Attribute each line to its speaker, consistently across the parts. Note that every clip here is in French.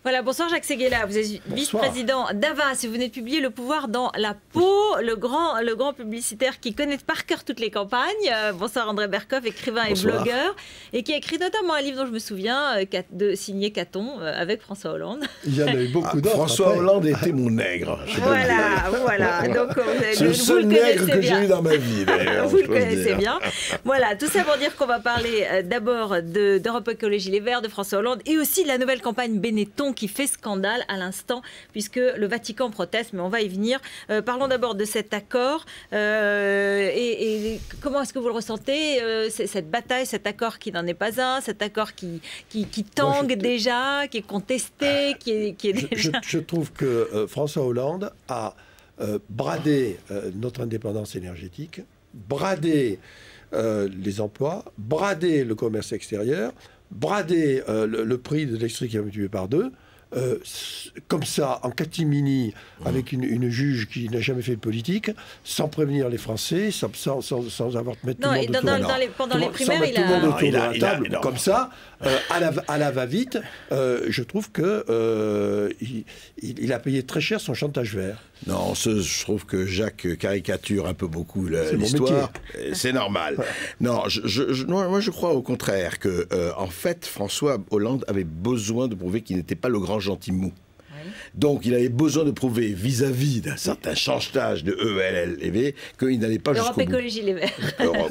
Speaker 1: Voilà, bonsoir Jacques Séguéla, vous êtes vice-président d'Havas et vous venez de publier Le pouvoir dans la peau, le grand publicitaire qui connaît par cœur toutes les campagnes. Bonsoir André Berkoff, écrivain et blogueur, et qui a écrit notamment un livre dont je me souviens, signé Caton, avec François Hollande.
Speaker 2: Il y en a eu beaucoup d'autres.
Speaker 3: François Hollande était mon nègre.
Speaker 1: Voilà. Donc,
Speaker 3: c'est le seul nègre que j'ai eu dans ma vie, d'ailleurs.
Speaker 1: Vous le connaissez bien. Voilà, tout ça pour dire qu'on va parler d'abord d'Europe Écologie Les Verts, de François Hollande, et aussi de la nouvelle campagne Benetton qui fait scandale à l'instant, puisque le Vatican proteste, mais on va y venir. Parlons d'abord de cet accord. Et comment est-ce que vous le ressentez, cette bataille, cet accord qui n'en est pas un, cet accord qui tangue déjà, qui est contesté, qui est déjà...
Speaker 2: Je trouve que François Hollande a bradé notre indépendance énergétique, bradé les emplois, bradé le commerce extérieur, brader le prix de l'électricité qui a multiplié par 2, comme ça, en catimini, avec une juge qui n'a jamais fait de politique, sans prévenir les Français, sans avoir mettre tout le monde autour
Speaker 1: pendant les primaires,
Speaker 2: il a comme ça, à la va-vite, je trouve que il a payé très cher son chantage vert.
Speaker 3: Non, je trouve que Jacques caricature un peu beaucoup l'histoire. C'est normal. Non, moi je crois au contraire que, en fait, François Hollande avait besoin de prouver qu'il n'était pas le grand gentil mou. Donc, il avait besoin de prouver vis-à-vis d'un certain chantage de ELLV qu'il n'allait pas jusqu'au bout.
Speaker 1: Europe Écologie Les Verts.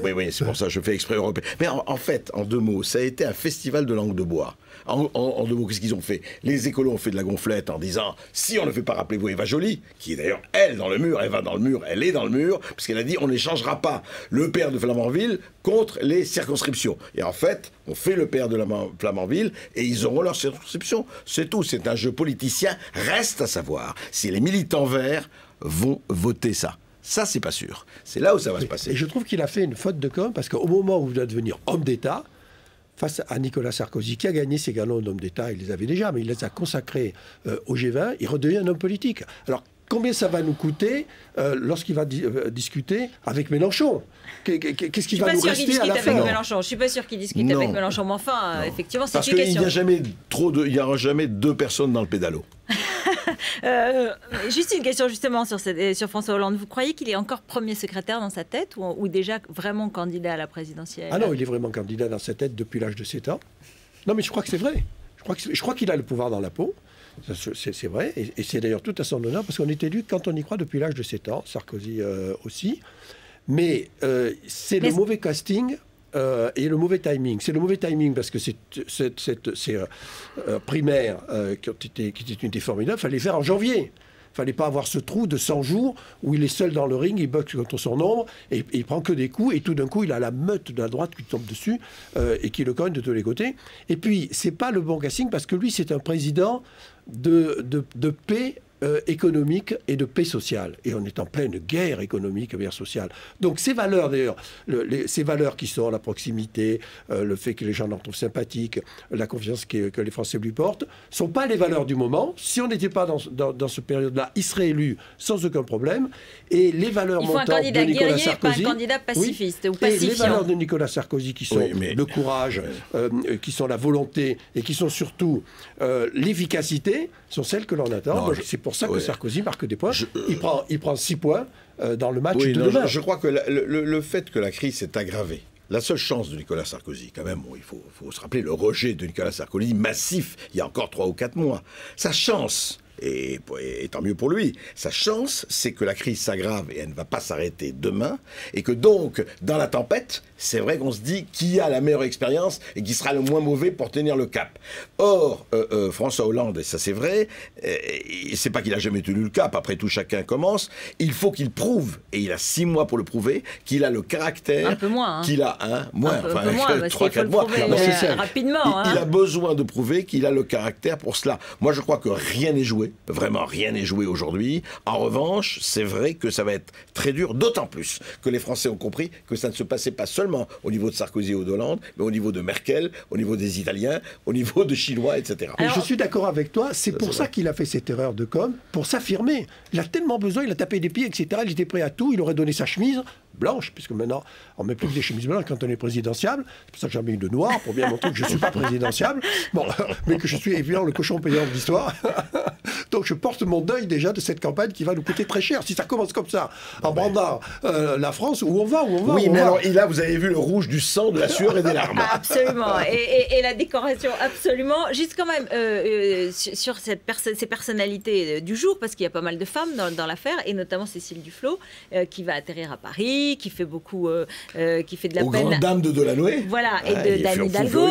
Speaker 3: Oui, c'est pour ça que je fais exprès Europe. Mais en fait, en 2 mots, ça a été un festival de langue de bois. En 2 mots, qu'est-ce qu'ils ont fait? Les écolos ont fait de la gonflette en disant, si on ne fait pas, rappelez-vous Eva Joly, qui est d'ailleurs, elle, dans le mur, elle va dans le mur, elle est dans le mur, parce qu'elle a dit, on n'échangera pas le père de Flamanville contre les circonscriptions. Et en fait, on fait le père de Flamanville, et ils auront leur circonscription. C'est tout, c'est un jeu politicien. Reste à savoir si les militants verts vont voter ça. Ça, c'est pas sûr. C'est là où ça va se passer.
Speaker 2: Et je trouve qu'il a fait une faute de com', parce qu'au moment où il doit devenir homme d'État, face à Nicolas Sarkozy, qui a gagné ses galons d'homme d'État, il les avait déjà, mais il les a consacrés au G20, il redevient un homme politique. Alors, combien ça va nous coûter lorsqu'il va discuter avec Mélenchon? Qu'est-ce qui va nous rester à la fin?
Speaker 1: Je ne suis pas sûr qu'il discute avec Mélenchon, mais enfin, effectivement, c'est une
Speaker 3: question.
Speaker 1: Parce
Speaker 3: qu'il n'y aura jamais 2 personnes dans le pédalo.
Speaker 1: Juste une question justement sur François Hollande. Vous croyez qu'il est encore premier secrétaire dans sa tête ou déjà vraiment candidat à la présidentielle?
Speaker 2: Ah non, il est vraiment candidat dans sa tête depuis l'âge de 7 ans. Non, mais je crois que c'est vrai. Je crois qu'il a le pouvoir dans la peau. C'est vrai. Et c'est d'ailleurs tout à son honneur parce qu'on est élu quand on y croit depuis l'âge de 7 ans. Sarkozy aussi. Mais c'est le mauvais casting. Et le mauvais timing. C'est le mauvais timing parce que ces primaires qui étaient formidables, il fallait les faire en janvier. Il ne fallait pas avoir ce trou de 100 jours où il est seul dans le ring, il boxe contre son ombre et il prend que des coups et tout d'un coup il a la meute de la droite qui tombe dessus et qui le cogne de tous les côtés. Et puis c'est pas le bon casting parce que lui c'est un président de paix économique et de paix sociale. Et on est en pleine guerre économique et guerre sociale. Donc ces valeurs, d'ailleurs, ces valeurs qui sont la proximité, le fait que les gens l'en trouvent sympathique, la confiance que les Français lui portent, ne sont pas les valeurs du moment. Si on n'était pas dans cette période-là, il serait élu sans aucun problème. Et les valeurs montantes de Nicolas Sarkozy...
Speaker 1: Pas un candidat pacifiste ou pacifiant.
Speaker 2: Et les valeurs de Nicolas Sarkozy qui sont le courage, qui sont la volonté et qui sont surtout l'efficacité, sont celles que l'on attend. C'est pour ça que Sarkozy marque des points. Il prend 6 points dans le match de demain.
Speaker 3: Je crois que le fait que la crise s'est aggravée, la seule chance de Nicolas Sarkozy, quand même, il faut se rappeler le rejet de Nicolas Sarkozy massif il y a encore 3 ou 4 mois. Sa chance, et tant mieux pour lui, sa chance, c'est que la crise s'aggrave et elle ne va pas s'arrêter demain, et que donc, dans la tempête, c'est vrai qu'on se dit qui a la meilleure expérience et qui sera le moins mauvais pour tenir le cap. Or, François Hollande, et ça c'est vrai, c'est pas qu'il a jamais tenu le cap, après tout chacun commence, il faut qu'il prouve, et il a 6 mois pour le prouver, qu'il a le caractère...
Speaker 1: Un peu moins.
Speaker 3: Qu'il a moins,
Speaker 1: enfin
Speaker 3: 3-4 mois.
Speaker 1: Rapidement.
Speaker 3: Il a besoin de prouver qu'il a le caractère pour cela. Moi je crois que rien n'est joué. joué. Vraiment, rien n'est joué aujourd'hui. En revanche, c'est vrai que ça va être très dur, d'autant plus que les Français ont compris que ça ne se passait pas seulement au niveau de Sarkozy ou d'Hollande, mais au niveau de Merkel, au niveau des Italiens, au niveau des Chinois, etc.
Speaker 2: Mais je suis d'accord avec toi, c'est pour ça qu'il a fait cette erreur de com, pour s'affirmer. Il a tellement besoin, il a tapé des pieds, etc. Il était prêt à tout, il aurait donné sa chemise blanche, puisque maintenant, on ne met plus que des chemises blanches quand on est présidentiable. C'est pour ça que j'en mets une de noire, pour bien montrer que je ne suis pas présidentiable, bon, mais que je suis évidemment le cochon payant de l'histoire. Donc je porte mon deuil déjà de cette campagne qui va nous coûter très cher. Si ça commence comme ça, en brandant la France, où on va,
Speaker 3: Oui, mais alors, et là, vous avez vu le rouge du sang, de la sueur et des larmes.
Speaker 1: Absolument. Et la décoration, absolument. Juste quand même, sur ces personnalités du jour, parce qu'il y a pas mal de femmes dans l'affaire, et notamment Cécile Duflot, qui va atterrir à Paris, qui fait beaucoup, qui fait de la peine.
Speaker 3: Aux grandes dames de Delanoë.
Speaker 1: Voilà, et d'Anne Hidalgo.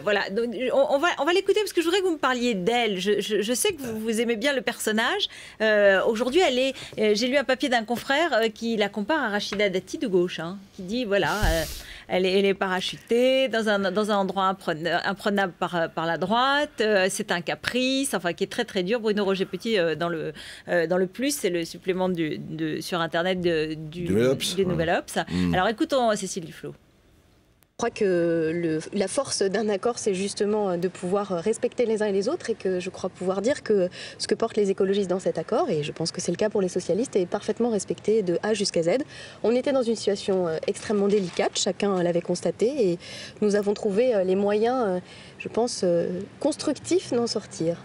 Speaker 1: Voilà. Donc, on va l'écouter, parce que je voudrais que vous me parliez d'elle. Je sais que vous aimez bien le personnage. Aujourd'hui, j'ai lu un papier d'un confrère qui la compare à Rachida Dati de gauche, hein, qui dit, voilà... Elle est parachutée dans un endroit imprenable par la droite. C'est un caprice, enfin qui est très très dur. Bruno Roger Petit dans le Plus, c'est le supplément sur Internet du Nouvel Obs. Alors écoutons Cécile Duflot.
Speaker 4: Je crois que la force d'un accord, c'est justement de pouvoir respecter les uns et les autres, et que je crois pouvoir dire que ce que portent les écologistes dans cet accord, et je pense que c'est le cas pour les socialistes, est parfaitement respecté de A jusqu'à Z. On était dans une situation extrêmement délicate, chacun l'avait constaté, et nous avons trouvé les moyens, je pense, constructifs d'en sortir.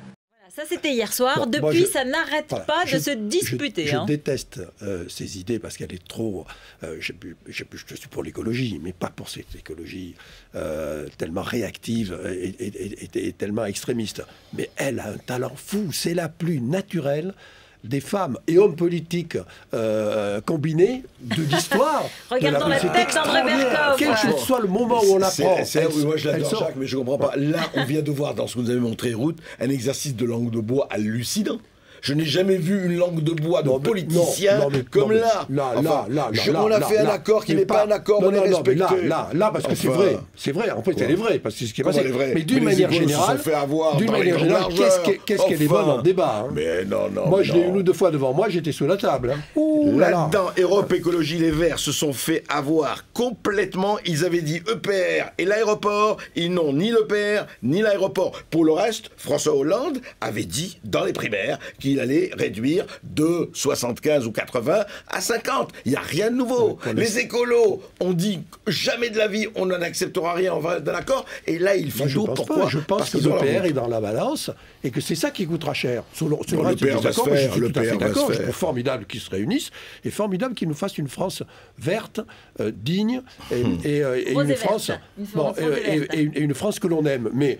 Speaker 1: Ça, c'était hier soir. Bon, depuis, ça n'arrête pas de se disputer.
Speaker 2: Je déteste ces idées parce qu'elle est trop... je suis pour l'écologie, mais pas pour cette écologie tellement réactive et tellement extrémiste. Mais elle a un talent fou. C'est la plus naturelle des femmes et hommes politiques combinés de l'histoire.
Speaker 1: Regardons la tête d'André Berkoff.
Speaker 2: Quel que soit le moment où on l'apprend.
Speaker 3: Oui, moi je l'adore, Jacques, mais je ne comprends pas. Là, on vient de voir dans ce que vous avez montré, Ruth, un exercice de langue de bois hallucinant. Je n'ai jamais vu une langue de bois de politicien comme là. On a fait un accord qui n'est pas un accord, on est respecté.
Speaker 2: Là, parce que c'est vrai. En fait, elle est vraie, parce que c'est ce qui est passé. Mais d'une manière générale, qu'est-ce qu'elle est bonne en débat.
Speaker 3: Mais non.
Speaker 2: Moi, je l'ai une ou deux fois devant moi, j'étais sous la table.
Speaker 3: Là-dedans, Europe Écologie Les Verts se sont fait avoir complètement. Ils avaient dit EPR et l'aéroport. Ils n'ont ni l'EPR ni l'aéroport. Pour le reste, François Hollande avait dit dans les primaires qu'il allait réduire de 75 ou 80 à 50. Il n'y a rien de nouveau. Les écolos ont dit jamais de la vie, on n'en acceptera rien, on va d'un accord. Et là, ils font tout. Pourquoi?
Speaker 2: Je pense que l'EPR est dans la balance et que c'est ça qui coûtera cher. Sur le reste,
Speaker 3: l'EPR va se faire.
Speaker 2: Je suis tout à fait d'accord. Je trouve formidable qu'ils se réunissent et formidable qu'ils nous fassent une France verte, digne et une France et une France que l'on aime. Mais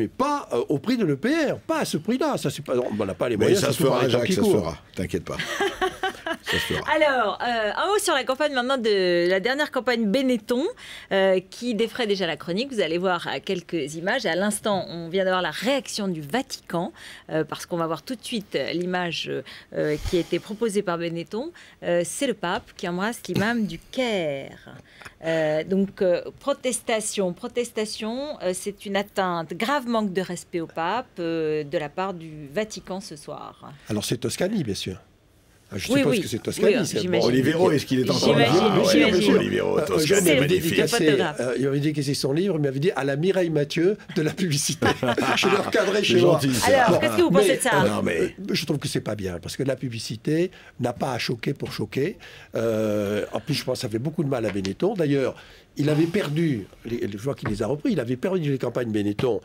Speaker 2: pas au prix de l'EPR. Pas à ce prix-là. Ça, c'est pas, on n'a pas les moyens.
Speaker 3: Ça se fera, Jacques, ça se fera. T'inquiète pas. Ça se fera.
Speaker 1: Alors, un mot sur la campagne maintenant de la dernière campagne Benetton, qui défraie déjà la chronique. Vous allez voir quelques images. À l'instant, on vient d'avoir la réaction du Vatican, parce qu'on va voir tout de suite l'image qui a été proposée par Benetton. C'est le pape qui embrasse l'imam du Caire. Donc, protestation, c'est une atteinte, grave manque de respect au pape de la part du Vatican ce soir.
Speaker 2: Alors c'est Toscani, bien sûr. Je suppose que c'est Toscani.
Speaker 3: Olivero, est-ce qu'il est encore là? Olivero, Toscani, magnifique.
Speaker 2: Il avait dédicacé son livre, mais il avait dit à la Mireille Mathieu de la publicité. Je l'ai recadré chez moi.
Speaker 1: Alors, qu'est-ce que vous pensez de ça?
Speaker 2: Je trouve que c'est pas bien, parce que la publicité n'a pas à choquer pour choquer. En plus, je pense que ça fait beaucoup de mal à Benetton. D'ailleurs, il avait perdu, je vois qu'il les a repris, il avait perdu les campagnes Benetton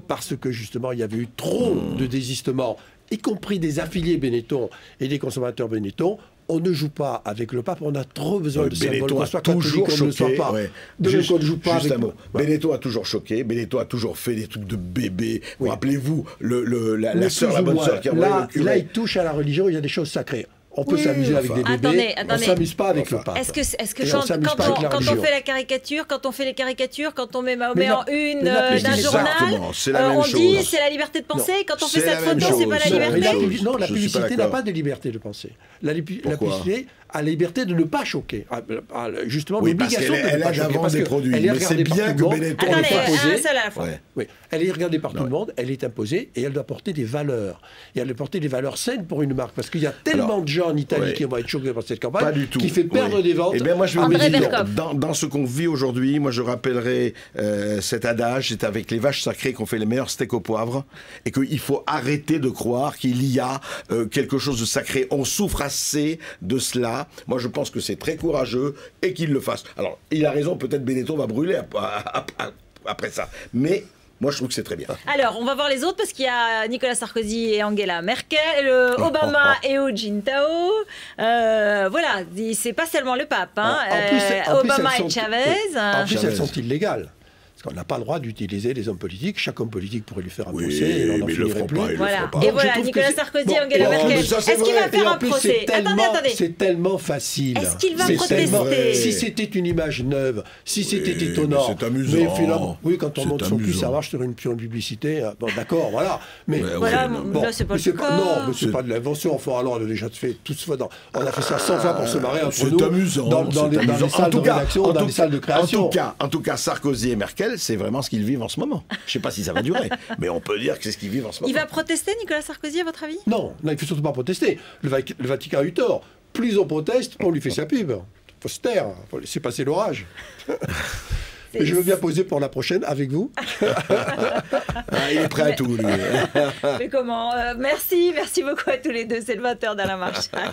Speaker 2: parce que justement il y avait eu trop de désistements, y compris des affiliés Benetton et des consommateurs Benetton. On ne joue pas avec le pape, on a trop besoin de symboles.
Speaker 3: Benetton a toujours choqué.
Speaker 2: Benetton
Speaker 3: a toujours choqué. Benetton a toujours fait des trucs de bébé. Rappelez-vous, la bonne sœur qui a
Speaker 2: là, il touche à la religion, il y a des choses sacrées. On peut s'amuser avec des bébés, on ne s'amuse pas avec le pape.
Speaker 1: Est-ce que
Speaker 2: Et on s'amuse pas avec la
Speaker 1: quand on
Speaker 2: religion.
Speaker 1: fait la caricature, quand on fait les caricatures, quand on met Mahomet en une
Speaker 2: mais
Speaker 1: d'un journal,
Speaker 3: c'est la même
Speaker 1: on dit
Speaker 3: chose.
Speaker 1: c'est la liberté de penser. Quand on fait
Speaker 3: C'est
Speaker 1: cette
Speaker 3: la même
Speaker 1: photo, c'est pas
Speaker 3: chose.
Speaker 1: la
Speaker 2: Non,
Speaker 1: liberté.
Speaker 2: non, la
Speaker 3: Je suis pas
Speaker 2: publicité n'a
Speaker 3: d'accord.
Speaker 2: pas de liberté de penser. La
Speaker 3: Pourquoi
Speaker 2: publicité a la liberté de ne pas choquer. Justement,
Speaker 3: Oui, parce
Speaker 2: l'obligation
Speaker 3: qu'elle
Speaker 2: de ne pas
Speaker 3: elle
Speaker 2: choquer.
Speaker 3: avance
Speaker 2: Parce
Speaker 3: des
Speaker 2: que
Speaker 3: produits.
Speaker 2: elle est
Speaker 3: Mais c'est
Speaker 2: regardée par
Speaker 3: bien
Speaker 2: tout
Speaker 3: que
Speaker 2: le monde.
Speaker 3: Benetton
Speaker 1: Attendez,
Speaker 3: le fasse.
Speaker 1: un seul à la fois.
Speaker 3: Ouais.
Speaker 2: Oui, elle est regardée par tout le monde, elle est imposée et elle doit porter des valeurs. Et elle doit porter des valeurs saines pour une marque. Parce qu'il y a tellement de gens en Italie qui vont être choqués par cette campagne
Speaker 3: Pas du tout.
Speaker 2: qui fait perdre des ventes.
Speaker 3: Eh bien, moi, je vais
Speaker 2: à
Speaker 3: vous
Speaker 1: André
Speaker 3: dire,
Speaker 1: Berkoff.
Speaker 3: dans ce qu'on vit aujourd'hui, moi, je rappellerai cet adage, c'est avec les vaches sacrées qu'on fait les meilleurs steaks au poivre, et qu'il faut arrêter de croire qu'il y a quelque chose de sacré. On souffre assez de cela. Moi, je pense que c'est très courageux et qu'il le fasse. Alors, il a raison, peut-être Benetton va brûler après ça. Mais moi, je trouve que c'est très bien.
Speaker 1: Alors, on va voir les autres parce qu'il y a Nicolas Sarkozy et Angela Merkel, Obama et Hu Jintao. Voilà, c'est pas seulement le pape. Hein.
Speaker 2: En plus,
Speaker 1: Obama
Speaker 2: elles
Speaker 1: et
Speaker 2: sont-
Speaker 1: Chavez.
Speaker 2: En plus,
Speaker 3: Chavez.
Speaker 2: elles sont illégales. Parce qu'on n'a pas le droit d'utiliser les hommes politiques. Chaque homme politique pourrait lui faire un
Speaker 3: Oui,
Speaker 2: procès et on n'en
Speaker 3: mais ils le
Speaker 2: finirait
Speaker 3: feront
Speaker 2: plus.
Speaker 3: pas, ils le
Speaker 1: Voilà.
Speaker 3: feront pas.
Speaker 1: Et
Speaker 2: Donc, je
Speaker 1: voilà,
Speaker 2: trouve que
Speaker 1: Nicolas
Speaker 2: c'est-
Speaker 1: Sarkozy
Speaker 2: Bon,
Speaker 1: et Angela
Speaker 2: et en
Speaker 1: Merkel.
Speaker 3: plus, ça, c'est
Speaker 1: Est-ce qu'il
Speaker 3: vrai.
Speaker 1: va
Speaker 2: Et
Speaker 1: faire
Speaker 2: en
Speaker 1: un
Speaker 2: plus,
Speaker 1: procès? Attendez.
Speaker 2: c'est tellement facile.
Speaker 1: Est-ce qu'il va
Speaker 2: C'est
Speaker 1: protester?
Speaker 2: tellement-
Speaker 3: vrai.
Speaker 2: Si c'était une image neuve, si c'était
Speaker 3: mais
Speaker 2: étonnant.
Speaker 3: c'est amusant.
Speaker 2: Mais finalement, oui, quand on
Speaker 3: C'est
Speaker 2: monte son cul,
Speaker 3: amusant.
Speaker 2: ça marche sur une publicité. Bon, d'accord, voilà. Mais
Speaker 3: Ouais,
Speaker 1: Voilà,
Speaker 3: ouais,
Speaker 1: là, c'est pas
Speaker 2: mais
Speaker 1: le cas.
Speaker 2: non, mais c'est pas de l'invention. Enfin, alors, on a déjà fait tout ce on a fait ça 100 fois pour se marrer entre
Speaker 3: C'est
Speaker 2: nous.
Speaker 3: amusant.
Speaker 2: Dans
Speaker 3: c'est
Speaker 2: les
Speaker 3: amusant.
Speaker 2: salles de rédaction, dans les salles de création.
Speaker 3: En tout cas, Sarkozy et Merkel, c'est vraiment ce qu'ils vivent en ce moment. Je ne sais pas si ça va durer, mais on peut dire que c'est ce qu'ils vivent en ce moment.
Speaker 1: Il va protester, Nicolas Sarkozy, à votre avis?
Speaker 2: Non, il ne faut surtout pas protester. Le Vatican a eu tort. Plus on proteste, plus on lui fait sa pub. Il faut se taire, il faut laisser passer l'orage. Mais je veux bien poser pour la prochaine avec vous.
Speaker 3: Ah, il est prêt à tout, lui.
Speaker 1: Mais comment Merci beaucoup à tous les deux. C'est le 20h d'Alain Marchal.